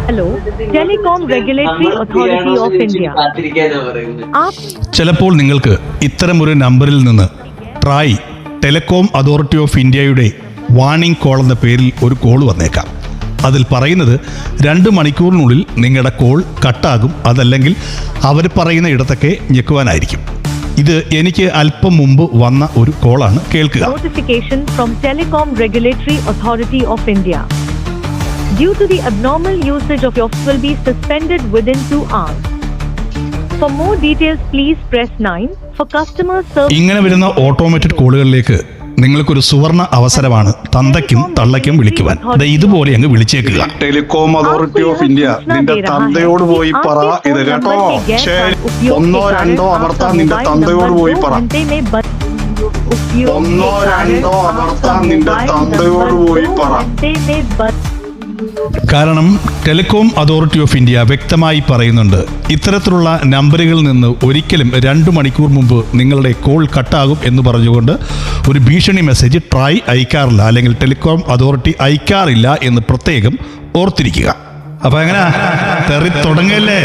Hello, telecom regulatory authority of India. ചിലപ്പോൾ നിങ്ങൾക്ക് ഇത്തരമൊരു നമ്പറിൽ നിന്ന് ട്രായ് ടെലികോം അതോറിറ്റി ഓഫ് ഇന്ത്യയുടെ വാർണിംഗ് കോൾ എന്ന പേരിൽ ഒരു കോൾ വന്നേക്കാം. അതിൽ പറയുന്നത് 2 മണിക്കൂറിനുള്ളിൽ നിങ്ങളുടെ കോൾ കട്ടാകും, അതല്ലെങ്കിൽ അവർ പറയുന്ന ഇടത്തൊക്കെ ഞെക്കുവാനായിരിക്കും. ഇത് എനിക്ക് അല്പം മുമ്പ് വന്ന ഒരു കോളാണ്, കേൾക്കുക. Notification from Telecom Regulatory Authority of India. Due to the abnormal usage of your will be suspended within 2 hours. For more details, please press 9 for customer service. ഇങ്ങനെ വരുന്ന ഓട്ടോമേറ്റഡ് കോളുകളിലേക്ക് നിങ്ങൾക്കൊരു സുവർണ അവസരമാണ് തന്തയ്ക്കും തള്ളയ്ക്കും വിളിക്കുവാൻ. ഇതുപോലെ അങ്ങ് വിളിച്ചേക്കുക. ടെലികോം അതോറിറ്റി ഓഫ് ഇന്ത്യ, നിന്റെ തന്തയോട് പോയി പറ ഇത് കേട്ടോ. ശരി, 1 2 അമർത്താൻ നിന്റെ തന്തയോട് പോയി പറ. 1 2 അമർത്താൻ നിന്റെ തന്തയോട് പോയി പറ. കാരണം ടെലികോം അതോറിറ്റി ഓഫ് ഇന്ത്യ വ്യക്തമായി പറയുന്നുണ്ട്, ഇത്തരത്തിലുള്ള നമ്പറുകളിൽ നിന്ന് ഒരിക്കലും 2 മണിക്കൂർ മുമ്പ് നിങ്ങളുടെ കോൾ കട്ടാകും എന്ന് പറഞ്ഞുകൊണ്ട് ഒരു ഭീഷണി മെസ്സേജ് ട്രായ് അയക്കാറില്ല, അല്ലെങ്കിൽ ടെലികോം അതോറിറ്റി അയക്കാറില്ല എന്ന് പ്രത്യേകം ഓർത്തിരിക്കുക. അപ്പൊ എങ്ങനെ തെറി തുടങ്ങല്ലേ?